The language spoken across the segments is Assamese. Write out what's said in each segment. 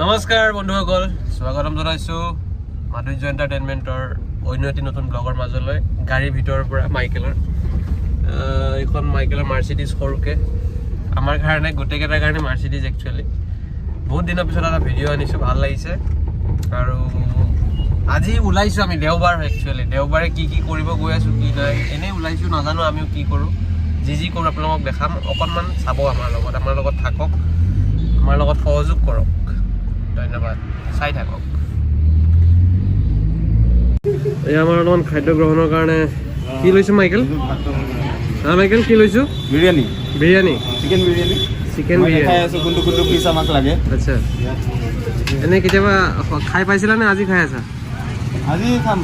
নমস্কাৰ বন্ধুসকল, স্বাগতম জনাইছো মাধুৰ্য এণ্টাৰটেইনমেণ্টৰ অন্য এটি নতুন ব্লগৰ মাজলৈ। গাড়ীৰ ভিতৰৰ পৰা মাইকেলৰ এইখন মাইকেলৰ মাৰ্চিডিজ সৰুকৈ আমাৰ কাৰণে গোটেইকেইটাৰ কাৰণে মাৰ্চিডিজ। একচুৱেলি বহুত দিনৰ পিছত এটা ভিডিঅ' আনিছোঁ, ভাল লাগিছে। আৰু আজি ওলাইছোঁ আমি, দেওবাৰ। একচুৱেলি দেওবাৰে কি কি কৰিব গৈ আছোঁ কি নাই, এনেই ওলাইছোঁ, নাজানো আমিও কি কৰোঁ। যি কৰোঁ আপোনালোকক দেখাম, অকণমান চাব আমাৰ লগত থাকক, আমাৰ লগত সহযোগ কৰক। ধন্যবাদ, চাই থাকক। এই আমাৰ অলপমান খাদ্য গ্ৰহণৰ কাৰণে কি লৈছোঁ মাইকেল? মাইকেল কি লৈছোঁ? বিৰিয়ানী চিকেন বিৰিয়ানী খাই আছোঁ। কোনটো পিচ আমাক লাগে? আচ্ছা, এনেই কেতিয়াবা খাই পাইছিলানে? আজি খাই আছা? আজি খাম।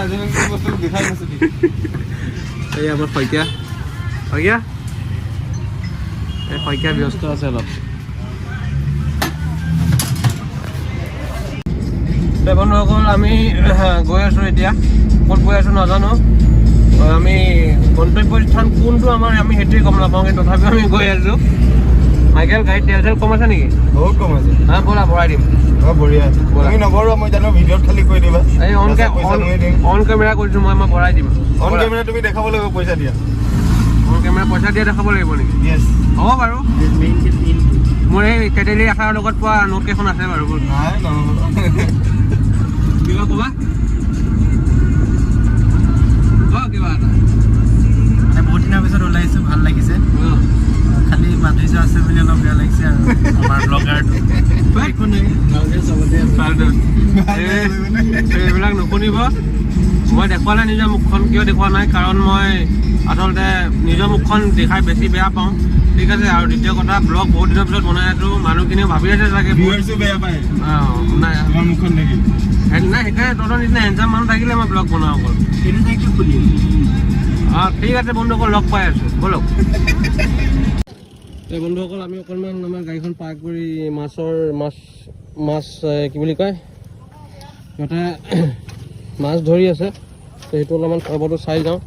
আজি বস্তু দেখাই নাছিলোঁ। এই আমাৰ শইকীয়া ব্যস্ত আছে অলপ। বন্ধুসকল, আমি গৈ আছোঁ এতিয়া। ক'ত গৈ আছোঁ নাজানো। আমি গন্তব্য স্থান কোনটো আমাৰ আমি সেইটোৱে গম নাপাওঁ, কিন্তু তথাপিও আমি গৈ আছোঁ। মাইকেল, গাড়ীত তেল চেল কম আছে নেকি? বহুত কম আছে। হা, ব'লা ভৰাই দিম। বঢ়িয়া আছে। তুমি নকৰোঁ, মই জানো ভিডিঅ'ত খালি কৈ দিবা। এই অন কেমেৰা কৰিছোঁ মই ভৰাই দিম। অন কেমেৰা তুমি দেখাব লাগিব, পইচা দিয়া। অন কেমেৰা পইচা দিয়া দেখাব লাগিব নেকি? হ'ব বাৰু। মোৰ এই কেটেলি আখাৰৰ লগত পোৱা নোট কেইখন আছে বাৰু। কিবা ক'বা? কিবা এটা মানে বহুত দিনৰ পিছত ওলাইছোঁ, ভাল লাগিছে। খালি মাধুৰ্য আছে বুলি অলপ বেয়া লাগিছে আৰু আমাৰ ব্লগাৰটো। এইবিলাক নুশুনিব। মই দেখুৱালে নিজৰ মুখখন কিয় দেখুওৱা নাই, কাৰণ মই আচলতে নিজৰ মুখখন দেখাই বেছি বেয়া পাওঁ। ঠিক আছে। আৰু দ্বিতীয় কথা, ব্লগ বহুত দিনৰ পিছত বনাই আছোঁ, মানুহখিনিও ভাবি আছে চাগে বেয়া পায়। নাই মুখখন দেখি নাই, সেইকাৰণে তহঁতৰ নিচিনা হেণ্ডচাম মানুহ থাকিলে মই ব্লগ বনাওঁ অকল। ঠিক আছে বন্ধুসকল, লগ পাই আছোঁ, ব'লক। বন্ধুসকল, আমি অকণমান আমাৰ গাড়ীখন পাৰ্ক কৰি মাছ কি বুলি কয়, সিহঁতে মাছ ধৰি আছে, সেইটো অলপমান খবৰটো চাই যাওঁ।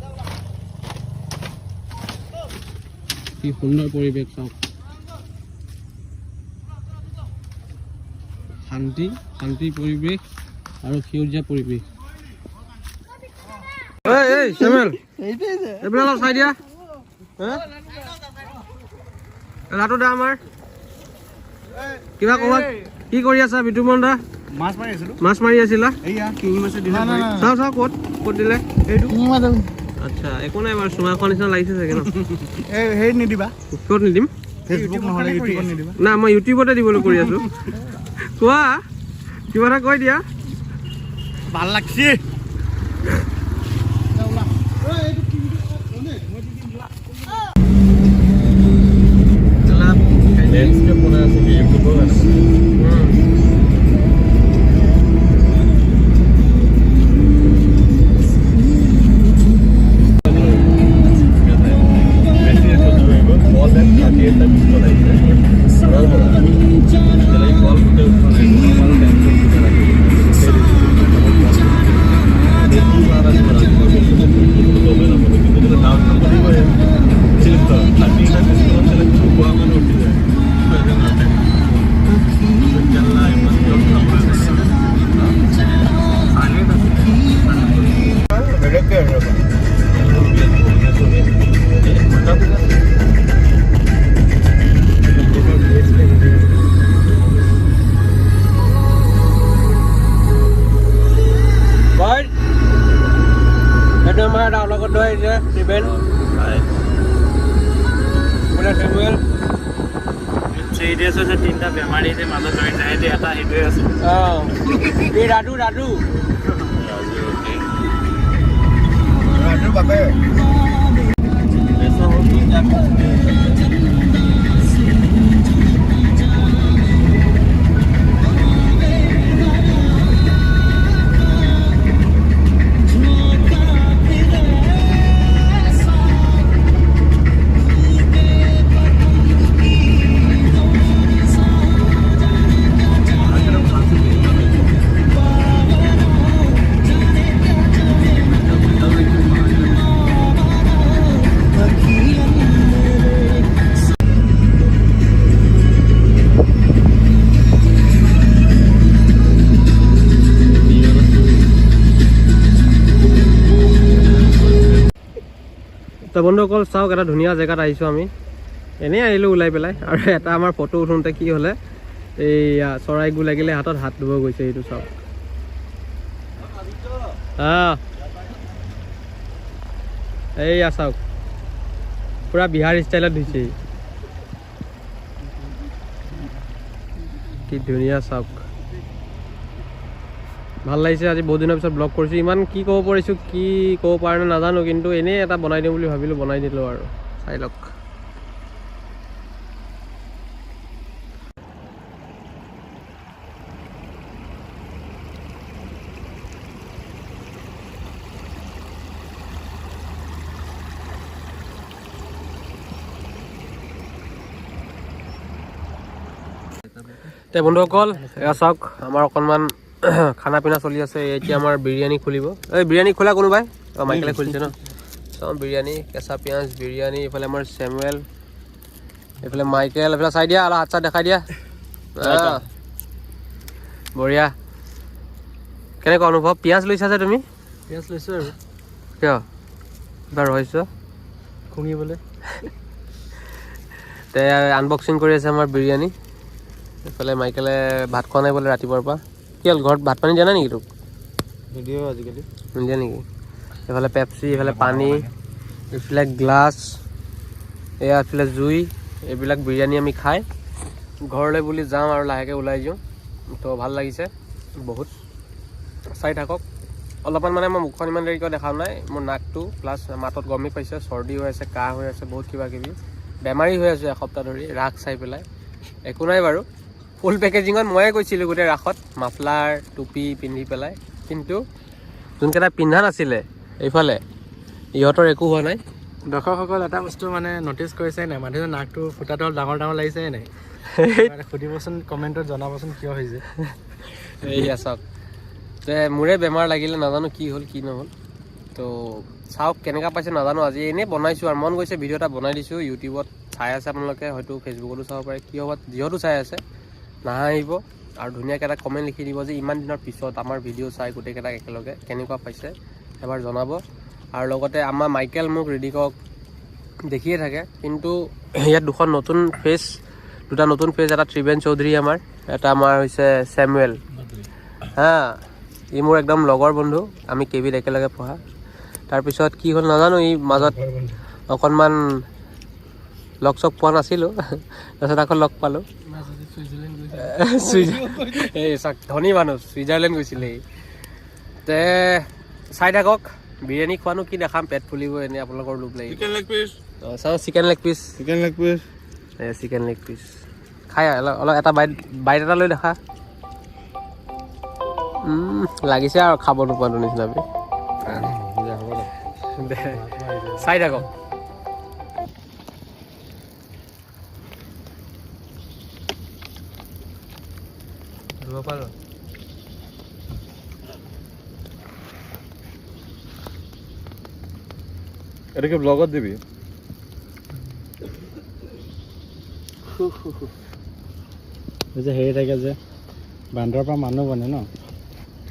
কি সুন্দৰ পৰিৱেশ চাওক, শান্তি পৰিৱেশ আৰু সেউজীয়া পৰিৱেশ। এইবিলাক অলপ চাই দিয়া। লাটো দা, আমাৰ কিবা ক'বাত কি কৰি আছা? বিতুমন দা, মাছ মাৰি আছিলা? চাওঁ ক'ত দিলে? আচ্ছা, একো নাই বাৰু, চুমা খোৱা নিচিনা লাগিছে চাগে ন? হেৰি নিদিবা, ক'ত নিদিম? ফেচবুক নহ'লে ইউটিউবত নিদিবা। না, মই ইউটিউবতে দিবলৈ কৰি আছোঁ। কোৱা, কিবা এটা কৈ দিয়া। ভাল লাগছে। তিনিটা বেমাৰী মাজত ধৰি যায়, এটা সেইটোৱে আছে। ৰাজু বাপে তো বন্ধুসকল চাওক এটা ধুনীয়া জেগাত আহিছোঁ আমি এনেই আহিলোঁ ওলাই পেলাই আৰু এটা আমাৰ ফটো উঠোঁতে কি হ'লে এই চৰাইবোৰ লাগিলে হাতত হাত ধুব গৈছে এইটো চাওক এইয়া চাওক পুৰা বিহাৰ ষ্টাইলত ধুইছে কি ধুনীয়া চাওক ভাল লাগিছে আজি বহুত দিনৰ পিছত ব্লগ কৰিছোঁ ইমান কি ক'ব পাৰিছোঁ কি ক'ব পাৰে নাজানো কিন্তু এনেই এটা বনাই দিওঁ বুলি ভাবিলোঁ বনাই দিলোঁ আৰু চাই লওক তে বন্ধুসকল এয়া চাওক আমাৰ অকণমান খানা পিনা চলি আছে এতিয়া আমাৰ বিৰিয়ানী খুলিব এই বিৰিয়ানী খোলা কোনোবাই মাইকেলে খুলিছে ন চাওঁ বিৰিয়ানী কেঁচা পিঁয়াজ বিৰিয়ানী এইফালে আমাৰ চেমুৱেল এইফালে মাইকেল এইফালে চাই দিয়া অলপ হাত চাত দেখাই দিয়া বঢ়িয়া কেনেকুৱা অনুভৱ পিঁয়াজ লৈছা যে তুমি পিঁয়াজ লৈছোঁ আৰু কিয় কিবা ৰহস্য খুঙিবলৈ তে আনবক্সিং কৰি আছে আমাৰ বিৰিয়ানী এইফালে মাইকেলে ভাত খোৱা নাই বোলে ৰাতিপুৱাৰ পৰা কি হ'ল ঘৰত ভাত পানী দিয়া নাই নেকি তোক নিদিওঁ আজিকালি নিদিয়া নেকি এইফালে পেপচি এইফালে পানী এইফালে গ্লাছ এয়া এইফালে জুই এইবিলাক বিৰিয়ানী আমি খাই ঘৰলৈ বুলি যাওঁ আৰু লাহেকৈ ওলাই যাওঁ তো ভাল লাগিছে বহুত চাই থাকক অলপমান মানে মই মুখখন ইমান দেৰিকৈ দেখাও নাই মোৰ নাকটো প্লাছ মাতত গমেই পাইছে চৰ্দি হৈ আছে কাহ হৈ আছে বহুত কিবা কিবি বেমাৰী হৈ আছোঁ এসপ্তাহ ধৰি ৰাস চাই পেলাই একো নাই বাৰু ফুল পেকেজিঙত ময়ে গৈছিলোঁ গোটেই ৰাসত মাফলাৰ টুপি পিন্ধি পেলাই কিন্তু যোনকেইটা পিন্ধা নাছিলে এইফালে ইহঁতৰ একো হোৱা নাই দৰ্শকসকল এটা বস্তু মানে নটিচ কৰিছে নাই মানুহজনৰ নাকটো ফুটাটো অলপ ডাঙৰ ডাঙৰ লাগিছে নাই সুধিবচোন কমেণ্টত জনাবচোন কিয় হৈছে এইয়া চাওক তে মোৰে বেমাৰ লাগিলে নাজানো কি হ'ল কি নহ'ল তো চাওক কেনেকুৱা পাইছে নাজানো আজি এনেই বনাইছোঁ আৰু মন গৈছে ভিডিঅ' এটা বনাই দিছোঁ ইউটিউবত চাই আছে আপোনালোকে হয়তো ফেচবুকতো চাব পাৰে কিয় বা যিহেতু চাই আছে নাহাঁহিব আৰু ধুনীয়াকৈ এটা কমেণ্ট লিখি দিব যে ইমান দিনৰ পিছত আমাৰ ভিডিঅ' চাই গোটেইকেইটাক একেলগে কেনেকুৱা পাইছে এবাৰ জনাব আৰু লগতে আমাৰ মাইকেল মোক ঋদিকক দেখিয়ে থাকে কিন্তু ইয়াত দুটা নতুন ফেচ এটা ত্ৰিবেণ চৌধুৰী আমাৰ এটা আমাৰ হৈছে চেমুৱেল হা ই মোৰ একদম লগৰ বন্ধু আমি কেবিত একেলগে পঢ়া তাৰপিছত কি হ'ল নাজানো ই মাজত অকণমান লগ চগ পোৱা নাছিলোঁ তাৰপিছত আকৌ লগ পালোঁ এই চাওক ধনী মানুহ ছুইজাৰলেণ্ড গৈছিলে তে চাই থাকক বিৰিয়ানী খোৱানো কি দেখাম পেট ফুলিব এনেই আপোনালোকৰ লোভ লাগিব চাওঁ chicken leg piece chicken leg piece খাই অলপ এটা বাইট এটা লৈ দেখা লাগিছে আৰু খাব নোপোৱাটো নিচিনা চাই থাকক ধুব পাৰোঁ এটাকে ব্লগত দিবি যে হেৰি থাকে যে বান্দৰৰ পৰা মানুহ বনে ন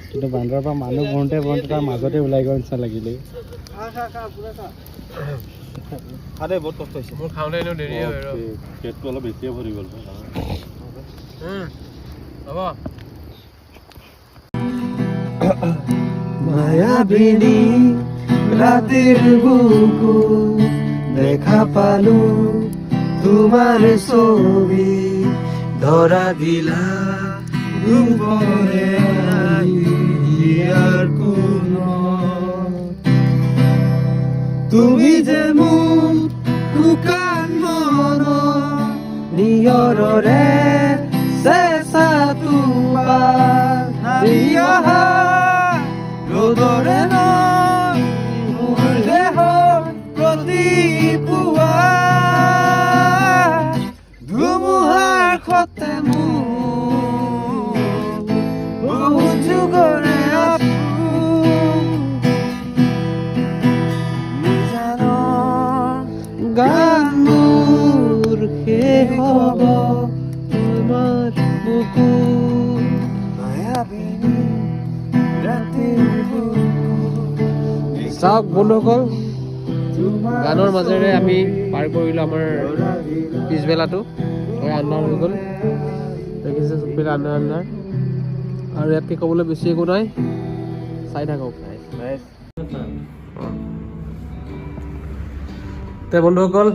কিন্তু বান্দৰৰ পৰা মানুহ বনোতে তাৰ মাজতে ওলাই গৈ নিচিনা লাগিলে বহুত কষ্ট হৈছে মোৰ খাওঁতে এনেও দেৰি হয় পেটটো অলপ বেছিয়ে ভৰি গ'ল হ'ব মায়াবিনী রাতের বুকু দেখা পালু তোমার ছবি ধরা দিলা দুপুরে আর কোন তুমি যেমন দোকান মন নিয়রে শেষা তোমার রোদরে নয় মোৰ দেহৰ প্ৰতি পুৱা ধুমুহাৰ সতে মোৰ বহুত যুগৰে গান মোৰ শেষ হ'ব তোমাৰ বুকুৰ মায়াবিনী ৰাতিৰ চাওক বন্ধুসকল গানৰ মাজেৰে আমি পাৰ কৰিলোঁ আমাৰ পিছবেলাটো আন্ধাৰ হৈ গ'ল দেখিছে চবপিনে আন্ধাৰ আৰু ইয়াতকৈ ক'বলৈ বেছি একো নাই চাই থাকক তে বন্ধুসকল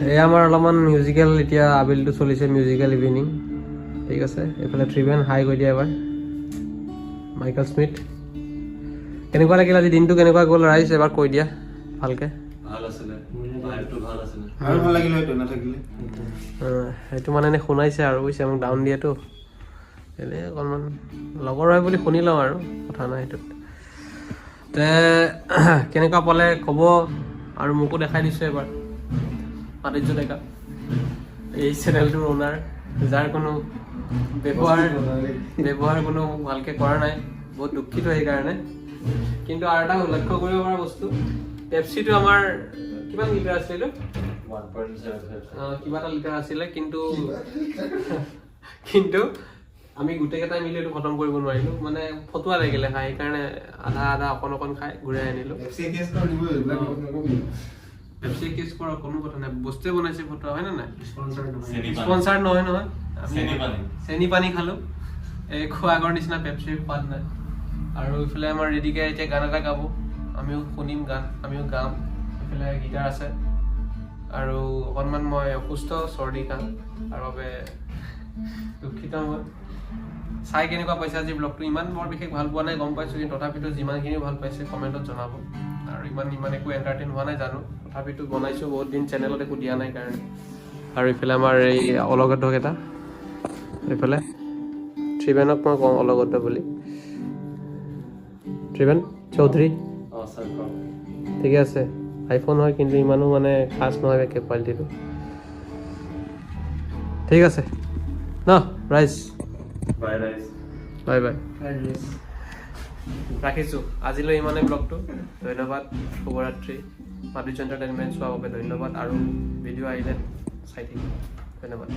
এয়া আমাৰ অলপমান মিউজিকেল এতিয়া আবেলিটো চলিছে মিউজিকেল ইভিনিং ঠিক আছে এইফালে ট্ৰিভেন হাই কৈ দিয়া এবাৰ মাইকেল স্মিথ কেনেকুৱা লাগিল আজি দিনটো কেনেকুৱা গ'ল ৰাইজ এবাৰ কৈ দিয়া ভালকৈ সেইটো মানে এনে শুনাইছে আৰু বুজিছে মোক ডাউন দিয়েতো এনেই অকণমান লগৰ হয় বুলি শুনি লওঁ আৰু কথা নাই সেইটোত তে কেনেকুৱা পালে ক'ব আৰু মোকো দেখাই দিছোঁ এবাৰ আদিত্য ডেকা এই চেনেলটোৰ অ'নাৰ যাৰ কোনো ব্যৱহাৰ কোনো ভালকৈ কৰা নাই বহুত দুখিত সেইকাৰণে কিন্তু আৰু এটা লক্ষ্য কৰিব পৰা বস্তু পেপচিটো আমাৰ কিমান লিটাৰ আছিলে কিবা এটা লিটাৰ আছিলে কিন্তু আমি গোটেইকেইটাই মিলি এইটো খতম কৰিব নোৱাৰিলোঁ মানে ফটুৱা লাগিলে খাই সেইকাৰণে আধা অকণ খাই ঘূৰাই আনিলোঁ পেপচি কেছ কৰা কোনো কথা নাই বস্তুৱে বনাইছে ফটুৱা হয় নে নাই স্পনচাৰ নহয় চেনি পানী খালোঁ এই খোৱা আগৰ নিচিনা পেপচিৰ সোৱাদ নাই আৰু এইফালে আমাৰ ৰেডিকে এতিয়া গান এটা গাব আমিও শুনিম গান আমিও গাম এইফালে গীটাৰ আছে আৰু অকণমান মই অসুস্থ চৰ্দি কাহ তাৰ বাবে দুখিত মই চাই কেনেকুৱা পাইছে আজি ব্লগটো ইমান বৰ বিশেষ ভাল পোৱা নাই গম পাইছোঁ কিন্তু তথাপিতো যিমানখিনি ভাল পাইছে কমেণ্টত জনাব আৰু ইমান একো এণ্টাৰটেইন হোৱা নাই জানো তথাপিতো বনাইছোঁ বহুত দিন চেনেলত একো দিয়া নাই কাৰণে আৰু এইফালে আমাৰ এই অলগদ্ধ এটা এইফালে ট্ৰিভেনক মই কওঁ অলগদ্ধ বুলি ট্ৰিভেন চৌধুৰী ঠিকে আছে আইফোন হয় কিন্তু ইমানো মানে খাচ নহয় কোৱালিটিটো ঠিক আছে ন ৰাইজ বাই বাই ৰাখিছোঁ আজিলৈ ইমানেই ব্লগটো ধন্যবাদ শুভৰাত্ৰি মাধুৰ্য এণ্টাৰটেইনমেণ্ট চোৱাৰ বাবে ধন্যবাদ আৰু ভিডিঅ' আহিলে চাই থাকিব ধন্যবাদ